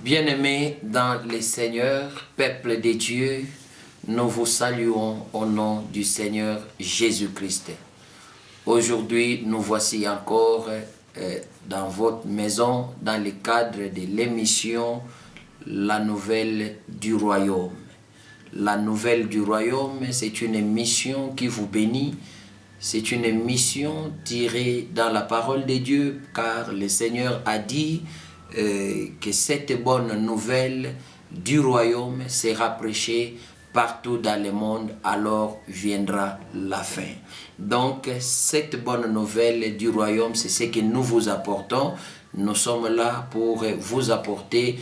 Bien-aimés dans le Seigneur, peuple de Dieu, nous vous saluons au nom du Seigneur Jésus-Christ. Aujourd'hui, nous voici encore dans votre maison, dans le cadre de l'émission La Nouvelle du Royaume. La Nouvelle du Royaume, c'est une émission qui vous bénit. C'est une émission tirée dans la parole de Dieu, car le Seigneur a dit que cette bonne nouvelle du royaume sera prêchée partout dans le monde, alors viendra la fin. Donc, cette bonne nouvelle du royaume, c'est ce que nous vous apportons. Nous sommes là pour vous apporter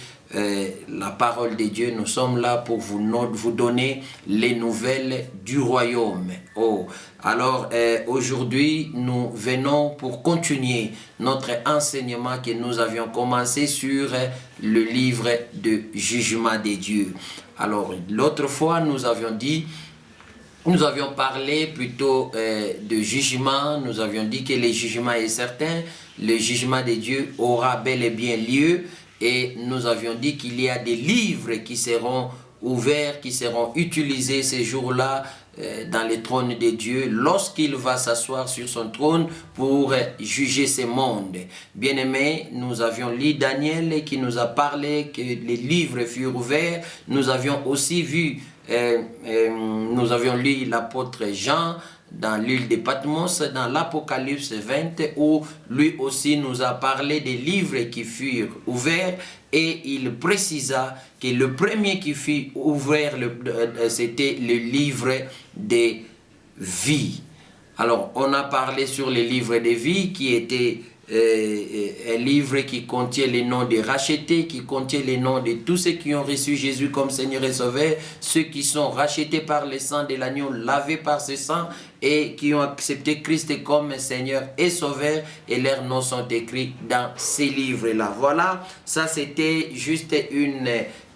la parole de Dieu. Nous sommes là pour vous donner les nouvelles du royaume. Alors aujourd'hui, nous venons pour continuer notre enseignement que nous avions commencé sur le livre de jugement de Dieu. Alors, l'autre fois, nous avions parlé plutôt de jugement. Nous avions dit que le jugement est certain. Le jugement de Dieu aura bel et bien lieu. Et nous avions dit qu'il y a des livres qui seront ouverts, qui seront utilisés ces jours-là dans le trône de Dieu lorsqu'il va s'asseoir sur son trône pour juger ce monde. Bien-aimés, nous avions lu Daniel qui nous a parlé que les livres furent ouverts. Nous avions aussi vu, nous avions lu l'apôtre Jean dans l'île de Patmos, dans l'Apocalypse 20, où lui aussi nous a parlé des livres qui furent ouverts, et il précisa que le premier qui fut ouvert, c'était le livre des vies. Alors, on a parlé sur le livre des vies qui était un livre qui contient les noms des rachetés, qui contient les noms de tous ceux qui ont reçu Jésus comme Seigneur et Sauveur, ceux qui sont rachetés par le sang de l'agneau, lavés par ce sang, et qui ont accepté Christ comme Seigneur et Sauveur, et leurs noms sont écrits dans ces livres-là. Voilà, ça c'était juste une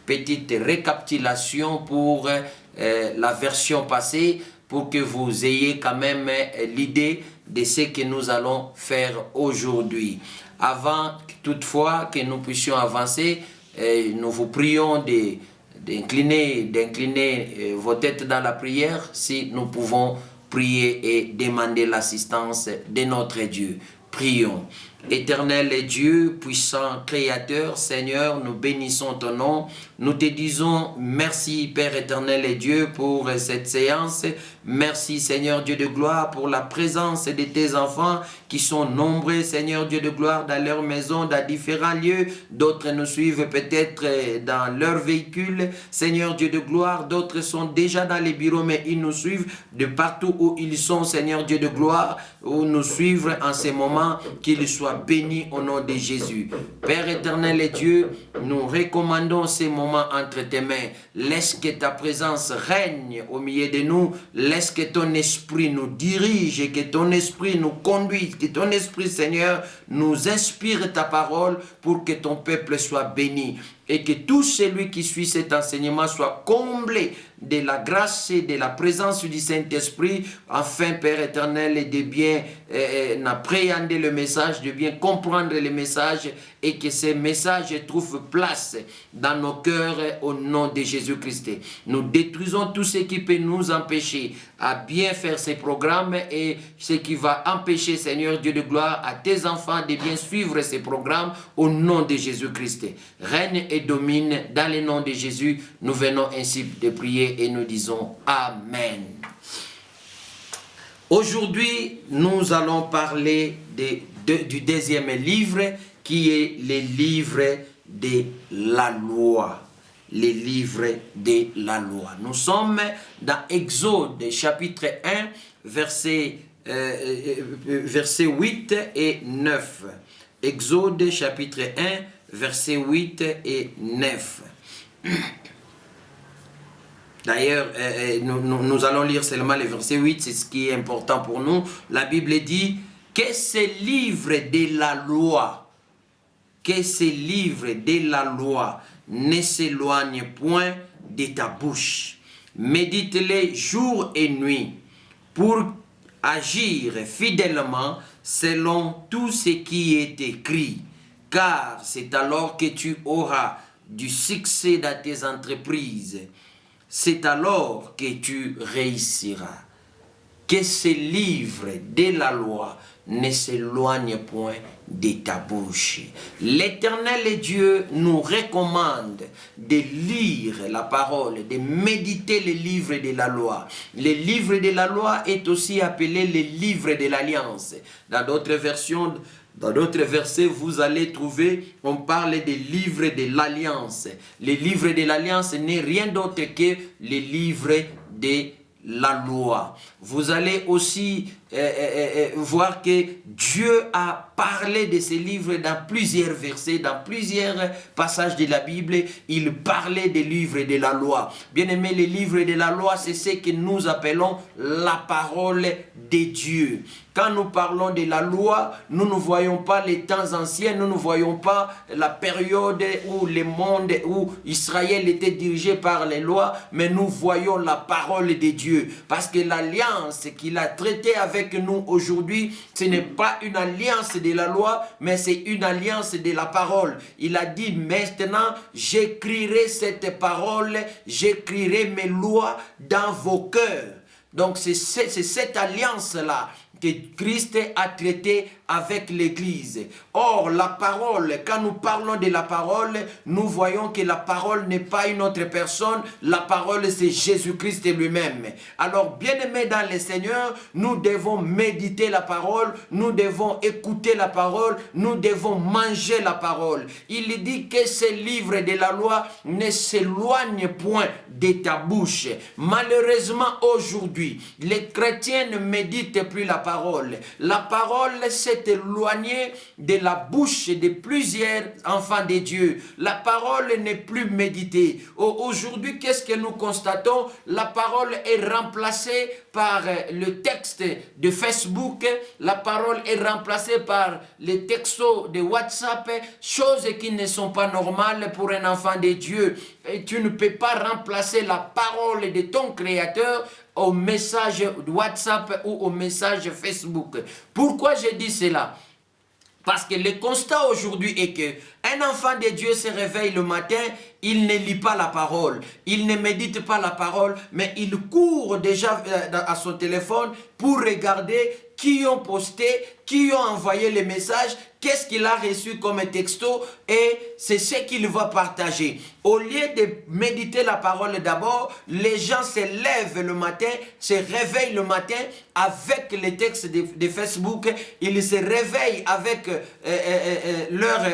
petite récapitulation pour la version passée, pour que vous ayez quand même l'idée de ce que nous allons faire aujourd'hui. Avant toutefois que nous puissions avancer, nous vous prions d'incliner vos têtes dans la prière, si nous pouvons prier et demander l'assistance de notre Dieu. Prions. Éternel Dieu, puissant Créateur, Seigneur, nous bénissons ton nom. Nous te disons merci, Père éternel et Dieu, pour cette séance. Merci, Seigneur Dieu de gloire, pour la présence de tes enfants qui sont nombreux, Seigneur Dieu de gloire, dans leur maison, dans différents lieux. D'autres nous suivent peut-être dans leur véhicule, Seigneur Dieu de gloire. D'autres sont déjà dans les bureaux, mais ils nous suivent de partout où ils sont, Seigneur Dieu de gloire, où nous suivre en ces moments, qu'ils soient bénis au nom de Jésus. Père éternel et Dieu, nous recommandons ces moments entre tes mains. Laisse que ta présence règne au milieu de nous. Laisse que ton esprit nous dirige et que ton esprit nous conduise. Que ton esprit, Seigneur, nous inspire ta parole pour que ton peuple soit béni. Et que tout celui qui suit cet enseignement soit comblé de la grâce et de la présence du Saint-Esprit, afin, Père éternel, de bien appréhender le message, de bien comprendre le message, et que ces messages trouvent place dans nos cœurs au nom de Jésus-Christ. Nous détruisons tout ce qui peut nous empêcher à bien faire ces programmes, et ce qui va empêcher, Seigneur Dieu de gloire, à tes enfants de bien suivre ces programmes au nom de Jésus-Christ. Règne et domine dans le nom de Jésus. Nous venons ainsi de prier et nous disons Amen. Aujourd'hui, nous allons parler du deuxième livre, qui est le livre de la loi. Les livres de la loi. Nous sommes dans Exode chapitre 1, versets 8 et 9. Exode chapitre 1, versets 8 et 9. D'ailleurs, nous allons lire seulement le verset 8, c'est ce qui est important pour nous. La Bible dit que ces livres de la loi, ne s'éloignent point de ta bouche. Médite-les jour et nuit pour agir fidèlement selon tout ce qui est écrit. Car c'est alors que tu auras du succès dans tes entreprises, c'est alors que tu réussiras. Que ce livre de la loi ne s'éloigne point de ta bouche. L'Éternel Dieu nous recommande de lire la parole, de méditer le livre de la loi. Le livre de la loi est aussi appelé le livre de l'Alliance. Dans d'autres versions, dans d'autres versets, vous allez trouver, on parle des livres de l'Alliance. Le livre de l'Alliance n'est rien d'autre que le livre de la loi. Vous allez aussi voir que Dieu a parlé de ces livres dans plusieurs versets, dans plusieurs passages de la Bible. Il parlait des livres de la loi. Bien aimé, les livres de la loi, c'est ce que nous appelons la parole de Dieu. Quand nous parlons de la loi, nous ne voyons pas les temps anciens, nous ne voyons pas la période où le monde, où Israël était dirigé par les lois, mais nous voyons la parole de Dieu. Parce que l'alliance qu'il a traitée avec nous aujourd'hui, ce n'est pas une alliance de la loi, mais c'est une alliance de la parole. Il a dit, maintenant, j'écrirai cette parole, j'écrirai mes lois dans vos cœurs. Donc c'est cette alliance-là que Christ a traité avec l'Église. Or, la parole, quand nous parlons de la parole, nous voyons que la parole n'est pas une autre personne, la parole c'est Jésus-Christ lui-même. Alors, bien-aimés dans le Seigneur, nous devons méditer la parole, nous devons écouter la parole, nous devons manger la parole. Il dit que ce livre de la loi ne s'éloigne point de ta bouche. Malheureusement, aujourd'hui, les chrétiens ne méditent plus la parole. La parole, c'est éloigné de la bouche de plusieurs enfants de Dieu. La parole n'est plus méditée. Aujourd'hui, qu'est-ce que nous constatons? La parole est remplacée par le texte de Facebook. La parole est remplacée par les textos de WhatsApp, choses qui ne sont pas normales pour un enfant de Dieu. Et tu ne peux pas remplacer la parole de ton Créateur au message WhatsApp ou au message Facebook. Pourquoi je dis cela? Parce que le constat aujourd'hui est que un enfant de Dieu se réveille le matin, il ne lit pas la parole, il ne médite pas la parole, mais il court déjà à son téléphone pour regarder qui ont posté, qui ont envoyé les messages, qu'est-ce qu'il a reçu comme texto et c'est ce qu'il va partager. Au lieu de méditer la parole d'abord, les gens se lèvent le matin, se réveillent le matin avec les textes de Facebook, ils se réveillent avec leurs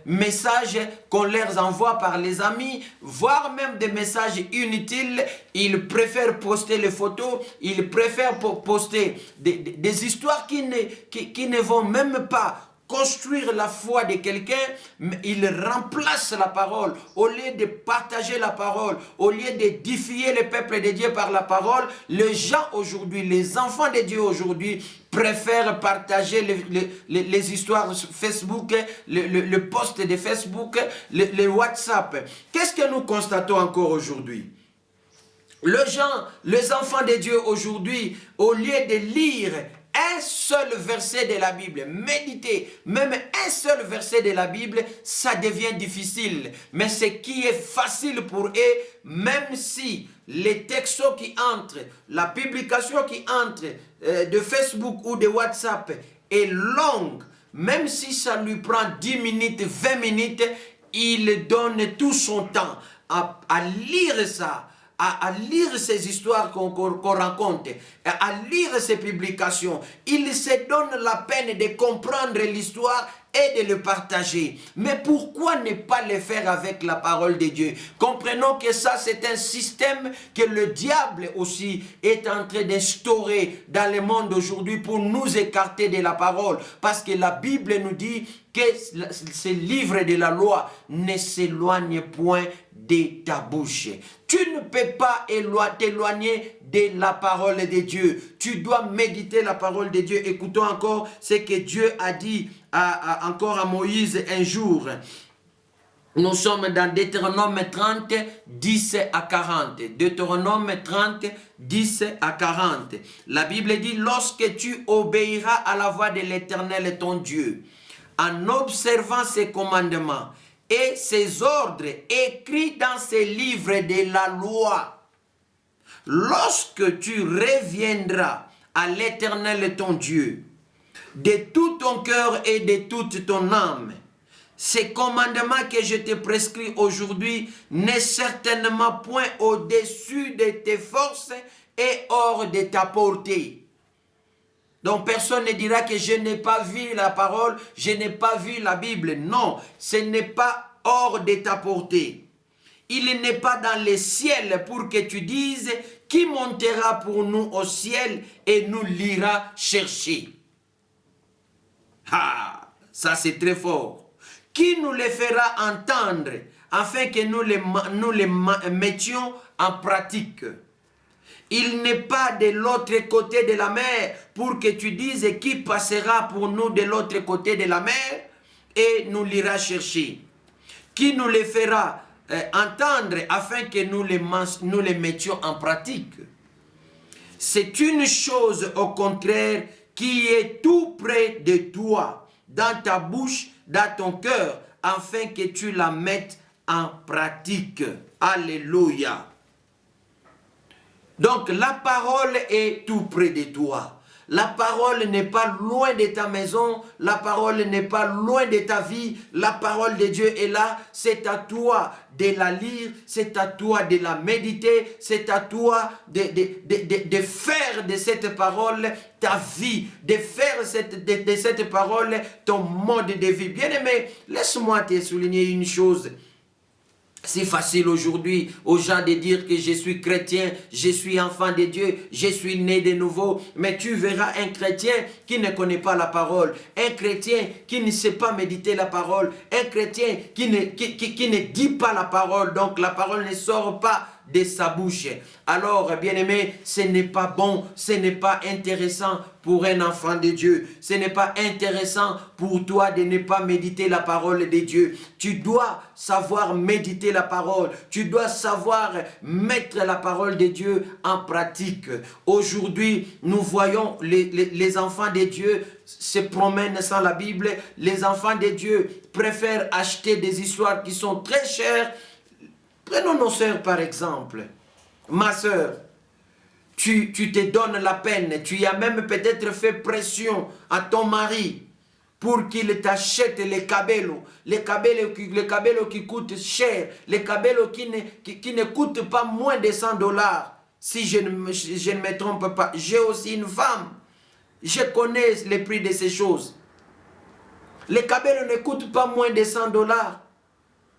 messages qu'on leur envoie par les amis, voire même des messages inutiles. Ils préfèrent poster les photos, ils préfèrent poster des histoires qui ne vont même pas construire la foi de quelqu'un, mais il remplace la parole. Au lieu de partager la parole, au lieu d'édifier le peuple de Dieu par la parole, les gens aujourd'hui, les enfants de Dieu aujourd'hui, préfèrent partager les histoires sur Facebook, le post de Facebook, le WhatsApp. Qu'est-ce que nous constatons encore aujourd'hui? Les enfants de Dieu aujourd'hui, au lieu de lire un seul verset de la Bible, méditer même un seul verset de la Bible, ça devient difficile. Mais ce qui est facile pour eux, même si les textos qui entrent, la publication qui entre de Facebook ou de WhatsApp est longue, même si ça lui prend 10 minutes, 20 minutes, il donne tout son temps à lire ça. À lire ces histoires qu'on raconte, à lire ces publications. Il se donne la peine de comprendre l'histoire et de le partager. Mais pourquoi ne pas le faire avec la parole de Dieu? Comprenons que ça, c'est un système que le diable aussi est en train d'instaurer dans le monde aujourd'hui pour nous écarter de la parole. Parce que la Bible nous dit que ce livre de la loi ne s'éloigne point de ta bouche. Tu ne peux pas t'éloigner de la parole de Dieu. Tu dois méditer la parole de Dieu. Écoutons encore ce que Dieu a dit encore à Moïse un jour. Nous sommes dans Deutéronome 30, 10 à 40. Deutéronome 30, 10 à 40. La Bible dit, lorsque tu obéiras à la voix de l'Éternel ton Dieu, en observant ses commandements et ses ordres écrits dans ces livres de la loi. Lorsque tu reviendras à l'Éternel ton Dieu, de tout ton cœur et de toute ton âme, ces commandements que je te prescris aujourd'hui n'est certainement point au-dessus de tes forces et hors de ta portée. Donc personne ne dira que je n'ai pas vu la parole, je n'ai pas vu la Bible. Non, ce n'est pas hors de ta portée. Il n'est pas dans les ciels pour que tu dises qui montera pour nous au ciel et nous l'ira chercher. Ah, ça c'est très fort. Qui nous les fera entendre afin que nous les mettions en pratique. Il n'est pas de l'autre côté de la mer pour que tu dises qui passera pour nous de l'autre côté de la mer et nous l'ira chercher. Qui nous les fera entendre afin que nous les mettions en pratique. C'est une chose au contraire qui est tout près de toi, dans ta bouche, dans ton cœur, afin que tu la mettes en pratique. Alléluia. Donc la parole est tout près de toi. La parole n'est pas loin de ta maison, la parole n'est pas loin de ta vie, la parole de Dieu est là, c'est à toi de la lire, c'est à toi de la méditer, c'est à toi de faire de cette parole ta vie, de faire de cette parole ton mode de vie. Bien-aimé, laisse-moi te souligner une chose. C'est facile aujourd'hui aux gens de dire que je suis chrétien, je suis enfant de Dieu, je suis né de nouveau. Mais tu verras un chrétien qui ne connaît pas la parole, un chrétien qui ne sait pas méditer la parole, un chrétien qui ne dit pas la parole. Donc la parole ne sort pas de sa bouche. Alors, bien-aimé, ce n'est pas bon, ce n'est pas intéressant pour un enfant de Dieu. Ce n'est pas intéressant pour toi de ne pas méditer la parole de Dieu. Tu dois savoir méditer la parole. Tu dois savoir mettre la parole de Dieu en pratique. Aujourd'hui, nous voyons les enfants de Dieu se promènent sans la Bible. Les enfants de Dieu préfèrent acheter des histoires qui sont très chères. Prenons nos sœurs par exemple. Ma sœur, tu te donnes la peine, tu as même peut-être fait pression à ton mari pour qu'il t'achète les cabellos qui coûtent cher, les cabellos qui ne coûtent pas moins de $100. Si je ne me trompe pas, j'ai aussi une femme, je connais les prix de ces choses. Les cabellos ne coûtent pas moins de $100.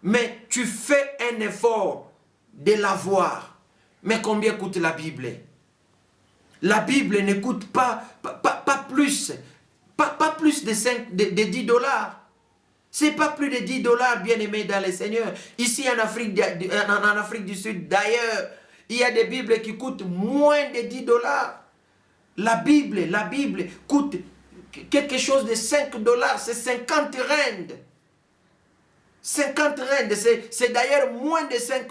Mais tu fais un effort de l'avoir. Mais combien coûte la Bible? La Bible ne coûte pas plus de $10. Ce n'est pas plus de $10, bien aimé dans le Seigneur. Ici en Afrique du Sud, d'ailleurs, il y a des Bibles qui coûtent moins de $10. La Bible coûte quelque chose de $5, c'est 50 rands. 50 rands, c'est d'ailleurs moins de $5.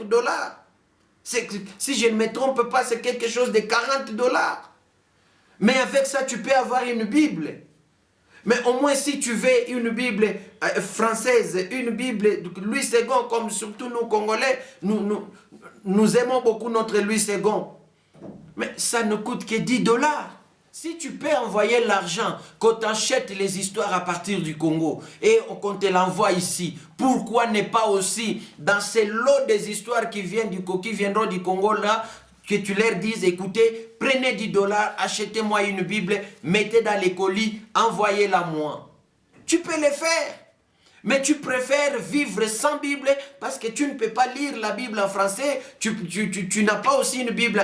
Si je ne me trompe pas, c'est quelque chose de $40. Mais avec ça, tu peux avoir une Bible. Mais au moins, si tu veux une Bible française, une Bible Louis II, comme surtout nous Congolais, nous aimons beaucoup notre Louis II. Mais ça ne coûte que $10. Si tu peux envoyer l'argent, qu'on t'achète les histoires à partir du Congo et qu'on te l'envoie ici, pourquoi ne pas aussi dans ces lots des histoires qui viendront du Congo là, que tu leur dises, écoutez, prenez $10, achetez-moi une Bible, mettez dans les colis, envoyez-la moi. Tu peux le faire. Mais tu préfères vivre sans Bible parce que tu ne peux pas lire la Bible en français. Tu n'as pas aussi une Bible,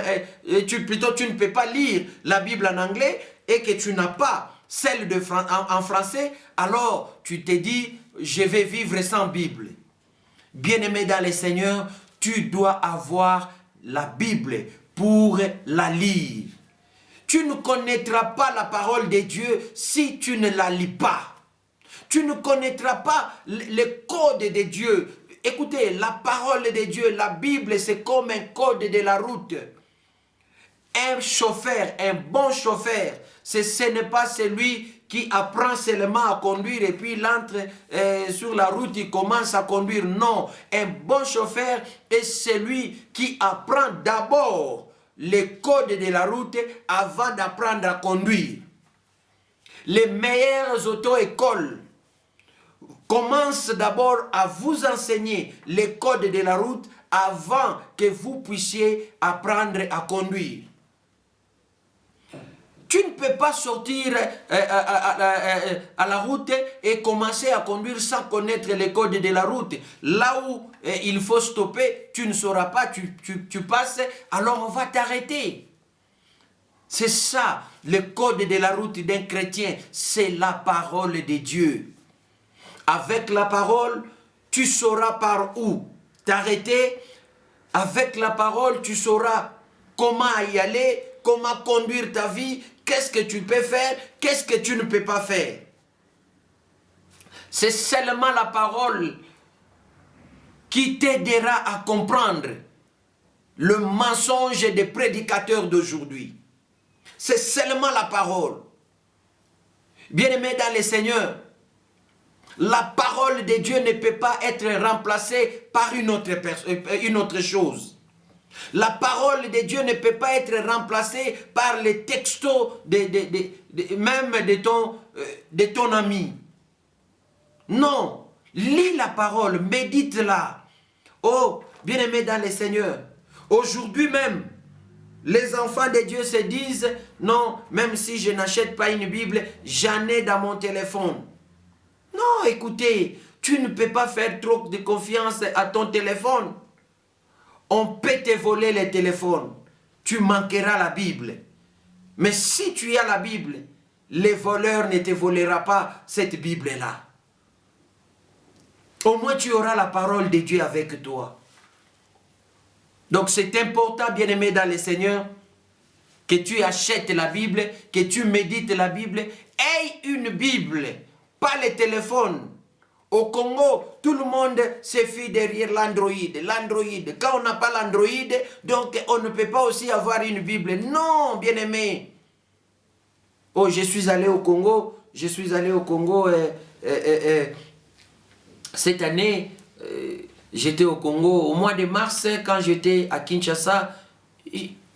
plutôt tu ne peux pas lire la Bible en anglais et que tu n'as pas celle en français. Alors tu te dis, je vais vivre sans Bible. Bien-aimé dans le Seigneur, tu dois avoir la Bible pour la lire. Tu ne connaîtras pas la parole de Dieu si tu ne la lis pas. Tu ne connaîtras pas le code de Dieu. Écoutez, la parole de Dieu, la Bible, c'est comme un code de la route. Un chauffeur, un bon chauffeur, ce n'est pas celui qui apprend seulement à conduire et puis il entre sur la route, il commence à conduire. Non, un bon chauffeur est celui qui apprend d'abord les codes de la route avant d'apprendre à conduire. Les meilleures auto-écoles commencent d'abord à vous enseigner les codes de la route avant que vous puissiez apprendre à conduire. Tu ne peux pas sortir à la route et commencer à conduire sans connaître les codes de la route. Là où il faut stopper, tu ne sauras pas, tu passes, alors on va t'arrêter. C'est ça, le code de la route d'un chrétien, c'est la parole de Dieu. Avec la parole, tu sauras par où t'arrêter. Avec la parole, tu sauras comment y aller, comment conduire ta vie, qu'est-ce que tu peux faire, qu'est-ce que tu ne peux pas faire. C'est seulement la parole qui t'aidera à comprendre le mensonge des prédicateurs d'aujourd'hui. C'est seulement la parole. Bien-aimés dans le Seigneur, la parole de Dieu ne peut pas être remplacée par une autre chose. La parole de Dieu ne peut pas être remplacée par les textos même de ton ami. Non, lis la parole, médite-la. Oh, bien-aimés dans le Seigneur, aujourd'hui même, les enfants de Dieu se disent, non, même si je n'achète pas une Bible, j'en ai dans mon téléphone. Non, écoutez, tu ne peux pas faire trop de confiance à ton téléphone. On peut te voler le téléphone. Tu manqueras la Bible. Mais si tu as la Bible, les voleurs ne te voleront pas cette Bible-là. Au moins tu auras la parole de Dieu avec toi. Donc c'est important, bien-aimé dans le Seigneur, que tu achètes la Bible, que tu médites la Bible. Aie une Bible, pas le téléphone. Au Congo, tout le monde se fie derrière l'Android. L'Android. Quand on n'a pas l'Android, donc on ne peut pas aussi avoir une Bible. Non, bien-aimé. Oh, je suis allé au Congo. Cette année, j'étais au Congo. Au mois de mars, quand j'étais à Kinshasa,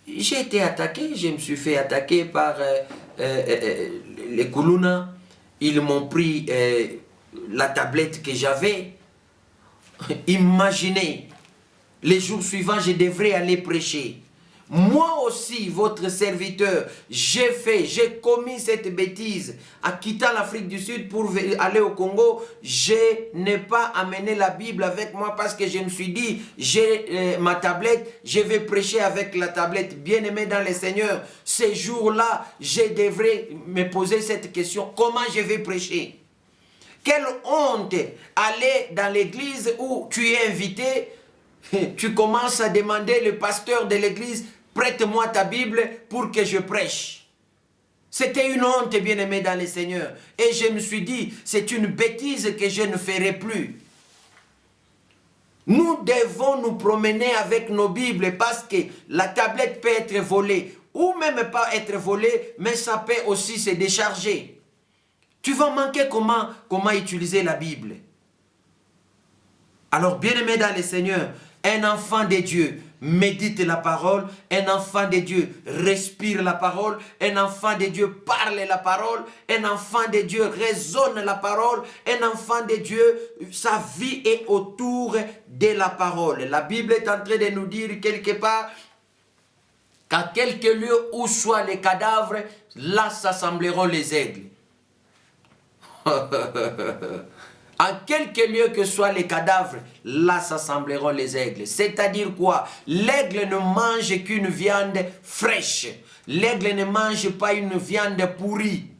j'ai été attaqué. Je me suis fait attaquer par les Kuluna. Ils m'ont pris la tablette que j'avais. Imaginez, les jours suivants, je devrais aller prêcher. Moi aussi, votre serviteur, j'ai commis cette bêtise en quittant l'Afrique du Sud pour aller au Congo. Je n'ai pas amené la Bible avec moi parce que je me suis dit, j'ai ma tablette, je vais prêcher avec la tablette. Bien-aimé dans le Seigneur, ces jours-là, je devrais me poser cette question, comment je vais prêcher? Quelle honte aller dans l'église où tu es invité, tu commences à demander le pasteur de l'église, prête-moi ta Bible pour que je prêche. C'était une honte, bien-aimé dans le Seigneur. Et je me suis dit, c'est une bêtise que je ne ferai plus. Nous devons nous promener avec nos Bibles parce que la tablette peut être volée ou même pas être volée, mais ça peut aussi se décharger. Tu vas manquer comment utiliser la Bible. Alors, bien-aimé dans le Seigneur, un enfant de Dieu médite la parole, un enfant de Dieu respire la parole, un enfant de Dieu parle la parole, un enfant de Dieu raisonne la parole, un enfant de Dieu, sa vie est autour de la parole. La Bible est en train de nous dire quelque part qu'à quelque lieu où soient les cadavres, là s'assembleront les aigles. En quelque lieu que soient les cadavres, là s'assembleront les aigles. C'est-à-dire quoi? L'aigle ne mange qu'une viande fraîche. L'aigle ne mange pas une viande pourrie.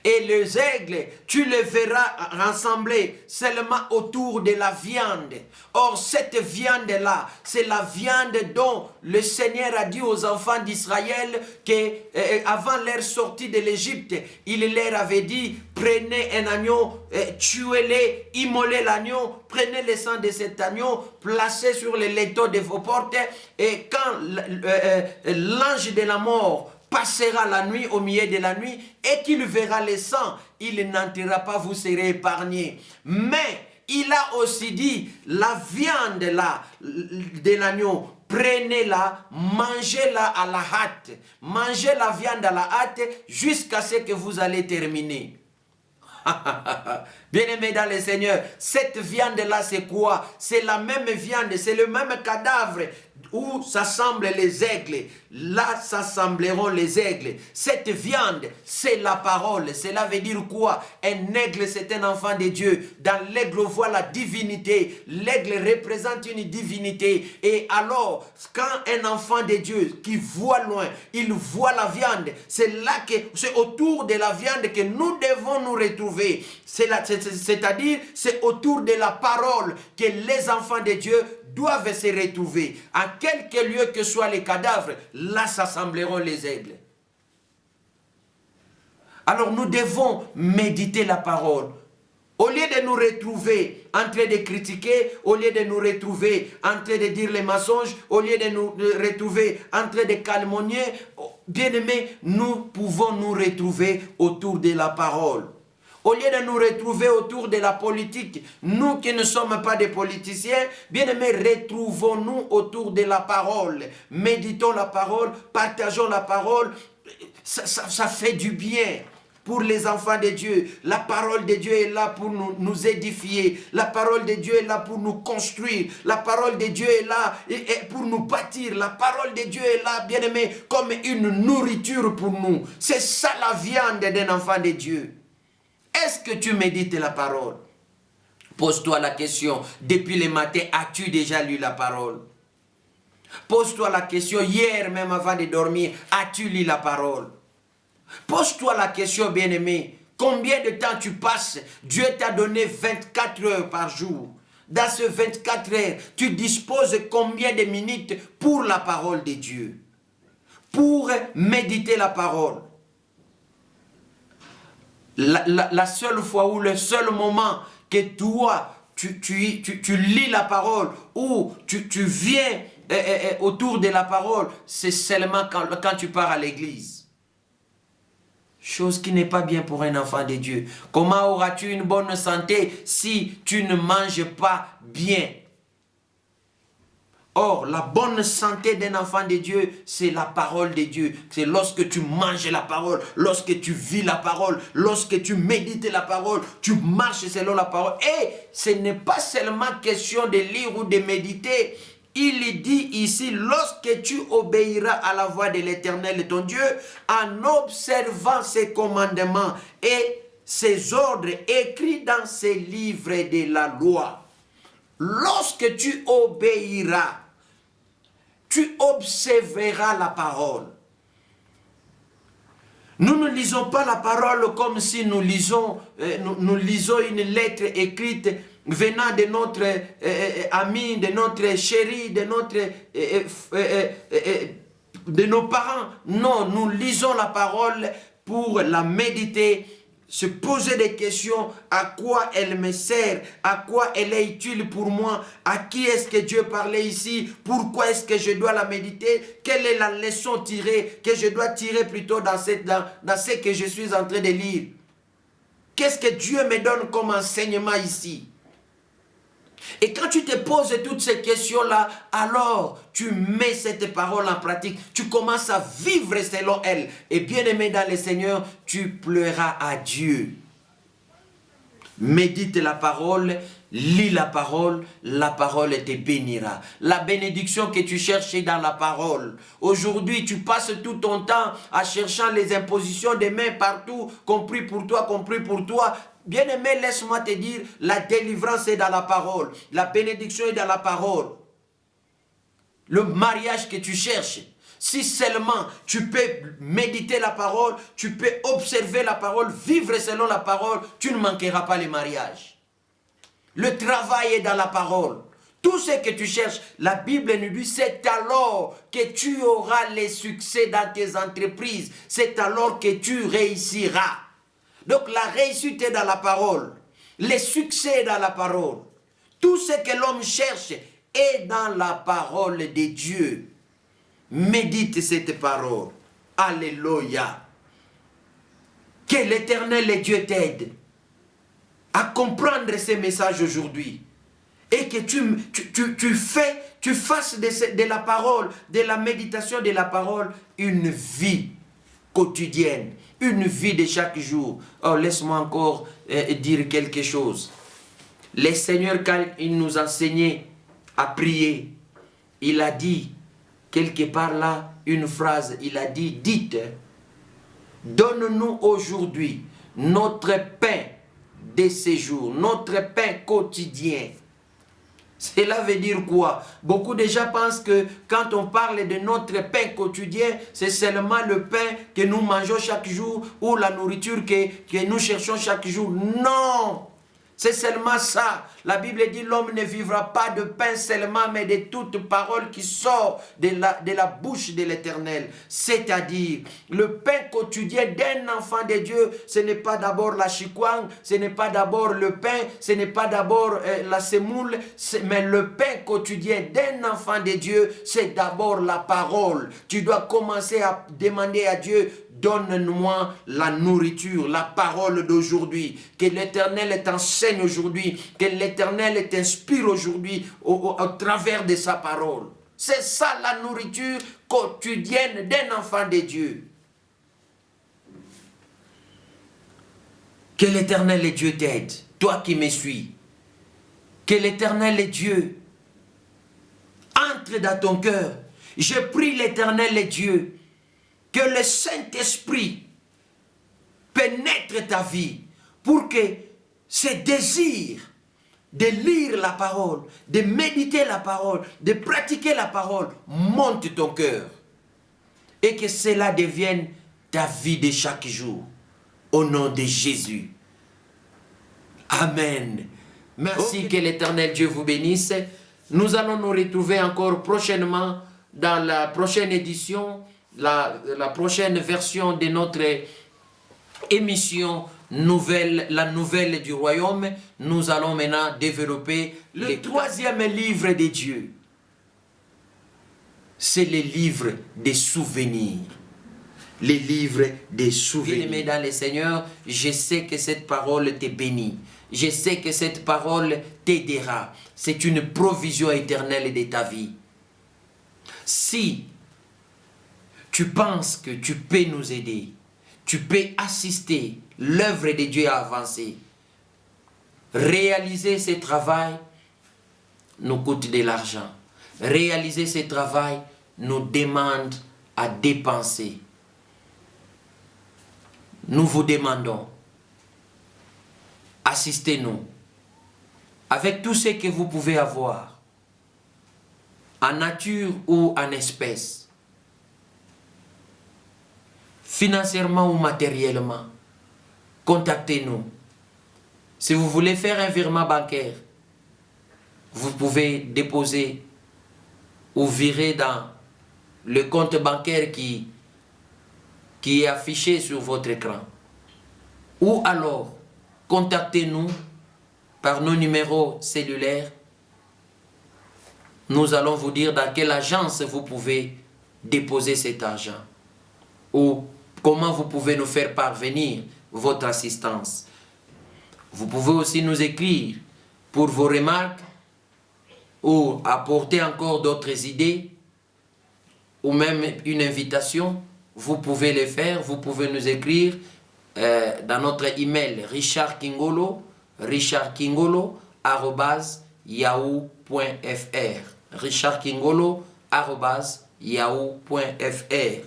Et les aigles, tu les verras rassemblés seulement autour de la viande. Or, cette viande-là, c'est la viande dont le Seigneur a dit aux enfants d'Israël qu'avant leur sortie de l'Égypte, il leur avait dit, prenez un agneau, tuez-les, immolez l'agneau, prenez le sang de cet agneau, placez sur les linteaux de vos portes, et quand l'ange de la mort passera la nuit au milieu de la nuit et qu'il verra les sangs, il n'entrera pas, vous serez épargnés. Mais il a aussi dit, la viande là, de l'agneau, prenez-la, mangez-la à la hâte. Mangez la viande à la hâte jusqu'à ce que vous allez terminer. Bien-aimés dans le Seigneur, cette viande-là, c'est quoi? C'est la même viande, c'est le même cadavre où s'assemblent les aigles. Là s'assembleront les aigles. Cette viande, c'est la parole. Cela veut dire quoi? Un aigle, c'est un enfant de Dieu. Dans l'aigle, on voit la divinité. L'aigle représente une divinité. Et alors, quand un enfant de Dieu qui voit loin, il voit la viande, c'est là que c'est autour de la viande que nous devons nous retrouver. C'est-à-dire, c'est autour de la parole que les enfants de Dieu doivent se retrouver. À quelque lieu que soient les cadavres, là s'assembleront les aigles. Alors nous devons méditer la parole. Au lieu de nous retrouver en train de critiquer, au lieu de nous retrouver en train de dire les mensonges, au lieu de nous retrouver en train de calomnier, bien-aimés, nous pouvons nous retrouver autour de la parole. Au lieu de nous retrouver autour de la politique, nous qui ne sommes pas des politiciens, bien-aimés, retrouvons-nous autour de la parole. Méditons la parole, partageons la parole. Ça fait du bien pour les enfants de Dieu. La parole de Dieu est là pour nous édifier. La parole de Dieu est là pour nous construire. La parole de Dieu est là pour nous bâtir. La parole de Dieu est là, bien-aimés, comme une nourriture pour nous. C'est ça la viande d'un enfant de Dieu. Est-ce que tu médites la parole? Pose-toi la question, depuis le matin, as-tu déjà lu la parole? Pose-toi la question, hier même avant de dormir, as-tu lu la parole? Pose-toi la question, bien-aimé, combien de temps tu passes? Dieu t'a donné 24 heures par jour. Dans ces 24 heures, tu disposes combien de minutes pour la parole de Dieu? Pour méditer la parole. La seule fois ou le seul moment que toi, tu lis la parole ou tu viens autour de la parole, c'est seulement quand tu pars à l'église. Chose qui n'est pas bien pour un enfant de Dieu. Comment auras-tu une bonne santé si tu ne manges pas bien? Or, la bonne santé d'un enfant de Dieu, c'est la parole de Dieu. C'est lorsque tu manges la parole, lorsque tu vis la parole, lorsque tu médites la parole, tu marches selon la parole. Et ce n'est pas seulement question de lire ou de méditer. Il dit ici, lorsque tu obéiras à la voix de l'Éternel ton Dieu, en observant ses commandements et ses ordres écrits dans ses livres de la loi. Lorsque tu obéiras, tu observeras la parole. Nous ne lisons pas la parole comme si nous lisons une lettre écrite venant de notre ami, de notre chéri, de nos parents. Non, nous lisons la parole pour la méditer, se poser des questions, à quoi elle me sert, à quoi elle est utile pour moi, à qui est-ce que Dieu parlait ici, pourquoi est-ce que je dois la méditer, quelle est la leçon tirée, que je dois tirer plutôt dans ce que je suis en train de lire. Qu'est-ce que Dieu me donne comme enseignement ici? Et quand tu te poses toutes ces questions-là, alors tu mets cette parole en pratique. Tu commences à vivre selon elle. Et bien aimé dans le Seigneur, tu pleuras à Dieu. Médite la parole, lis la parole te bénira. La bénédiction que tu cherchais dans la parole. Aujourd'hui, tu passes tout ton temps à chercher les impositions des mains partout, compris pour toi. Bien-aimé, laisse-moi te dire, la délivrance est dans la parole. La bénédiction est dans la parole. Le mariage que tu cherches, si seulement tu peux méditer la parole, tu peux observer la parole, vivre selon la parole, tu ne manqueras pas le mariage. Le travail est dans la parole. Tout ce que tu cherches, la Bible nous dit, c'est alors que tu auras les succès dans tes entreprises. C'est alors que tu réussiras. Donc la réussite est dans la parole. Le succès est dans la parole. Tout ce que l'homme cherche est dans la parole de Dieu. Médite cette parole. Alléluia. Que l'Éternel et Dieu t'aide à comprendre ces messages aujourd'hui. Et que tu fasses de la parole, de la méditation de la parole, une vie quotidienne, une vie de chaque jour. Oh, laisse-moi encore dire quelque chose. Le Seigneur, quand il nous enseignait à prier, il a dit, quelque part là, une phrase, il a dit, dites, donne-nous aujourd'hui notre pain de ces jours, notre pain quotidien. Cela veut dire quoi? Beaucoup de gens pensent que quand on parle de notre pain quotidien, c'est seulement le pain que nous mangeons chaque jour ou la nourriture que nous cherchons chaque jour. Non! C'est seulement ça. La Bible dit l'homme ne vivra pas de pain seulement, mais de toute parole qui sort de la bouche de l'Éternel. C'est-à-dire, le pain quotidien d'un enfant de Dieu, ce n'est pas d'abord la chikwang, ce n'est pas d'abord le pain, ce n'est pas d'abord la semoule, mais le pain quotidien d'un enfant de Dieu, c'est d'abord la parole. Tu dois commencer à demander à Dieu, donne-moi la nourriture, la parole d'aujourd'hui. Que l'Éternel t'enseigne aujourd'hui, que l'Éternel t'inspire aujourd'hui au travers de sa parole. C'est ça la nourriture quotidienne d'un enfant de Dieu. Que l'Éternel et Dieu t'aide, toi qui me suis. Que l'Éternel et Dieu entre dans ton cœur. Je prie l'Éternel et Dieu que le Saint-Esprit pénètre ta vie pour que ce désir de lire la parole, de méditer la parole, de pratiquer la parole monte ton cœur et que cela devienne ta vie de chaque jour. Au nom de Jésus. Amen. Merci, que l'Éternel Dieu vous bénisse. Nous allons nous retrouver encore prochainement dans la prochaine édition, la prochaine version de notre émission la nouvelle du royaume. Nous allons maintenant développer le troisième livre de Dieu. C'est le livre des souvenirs. Les livres des souvenirs. Bien-aimé dans le Seigneur, je sais que cette parole te bénit. Je sais que cette parole t'aidera. C'est une provision éternelle de ta vie. Si tu penses que tu peux nous aider, tu peux assister l'œuvre de Dieu à avancer, réaliser ce travail nous coûte de l'argent. Réaliser ce travail nous demande à dépenser. Nous vous demandons, assistez-nous avec tout ce que vous pouvez avoir, en nature ou en espèces, financièrement ou matériellement. Contactez-nous. Si vous voulez faire un virement bancaire, vous pouvez déposer ou virer dans le compte bancaire qui est affiché sur votre écran. Ou alors, contactez-nous par nos numéros cellulaires. Nous allons vous dire dans quelle agence vous pouvez déposer cet argent. Ou comment vous pouvez nous faire parvenir votre assistance. Vous pouvez aussi nous écrire pour vos remarques ou apporter encore d'autres idées ou même une invitation. Vous pouvez le faire, vous pouvez nous écrire dans notre email richardkingolo@yahoo.fr richardkingolo@yahoo.fr.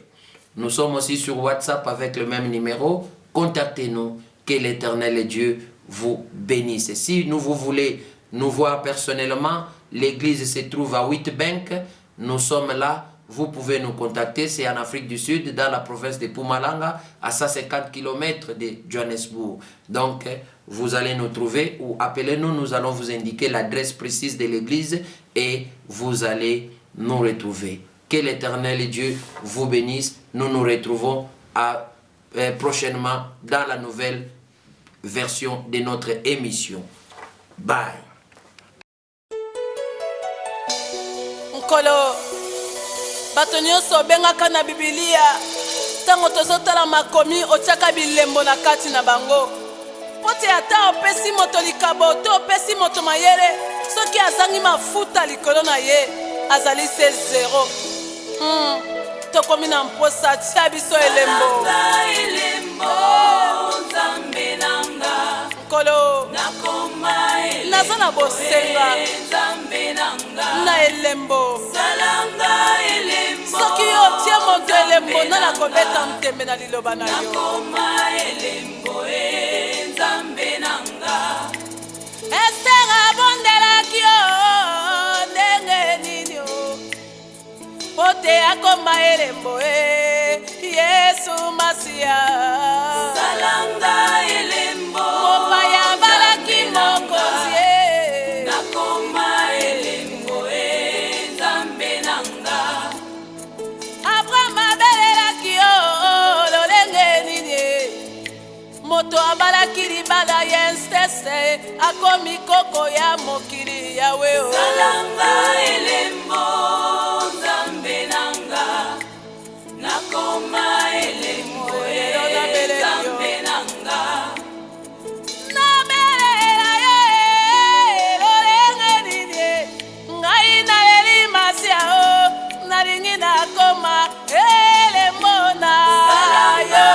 Nous sommes aussi sur WhatsApp avec le même numéro. Contactez-nous. Que l'Éternel et Dieu vous bénisse. Si vous voulez nous voir personnellement, l'église se trouve à Witbank. Nous sommes là. Vous pouvez nous contacter. C'est en Afrique du Sud, dans la province de Mpumalanga, à 150 km de Johannesburg. Donc, vous allez nous trouver ou appelez-nous. Nous allons vous indiquer l'adresse précise de l'église et vous allez nous retrouver. Que l'Éternel Dieu vous bénisse. Nous nous retrouvons prochainement dans la nouvelle version de notre émission. Bye. Nkolo bato nyonso bengaka na Biblia Tango tozotala makomi otiaka bilembo na kati na bango. Pote ata opesi moto likabo to opesi moto mayele, soki azangi mafuta likolo na ye azali se zero. Tokomi na mposa tia biso elembo. Nkolo naza na bosenga na elembo. Soki otie moto elembo nana kobeta mtembe na liloba na yo. Esther abondelaki yo ndenge nini o. Pote akoma elembo Yesu Masia. Salanga elembo mopaya balaki mokonzi nakoma elembo Nzambe nanga. Abraham abelelaki yo lolenge nini. Moto abalaki libala ya Estese akomi koko ya mokili yawe o. Salanga elembo Nzambe nanga. Nakoma elembo Nzambe nanga. Nabelela ye lolenge nini. Ngai na elimasia o nalingi nakoma elembo na yo.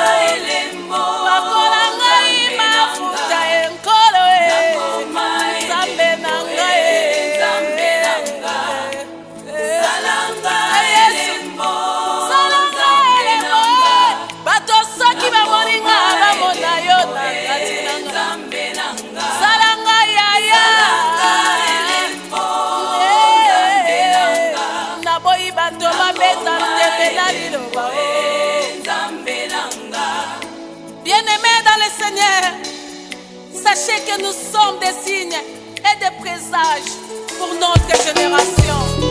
Bakola ngai mafuta enkolo Nzambe nanga salanga elembo. Bato soki bamoninga bamona yo na kati nanga. Salanga yaya naboyi bato babeta ntembe na liloba o. Bien-aimés dans le Seigneur, sachez que nous sommes des signes et des présages pour notre génération.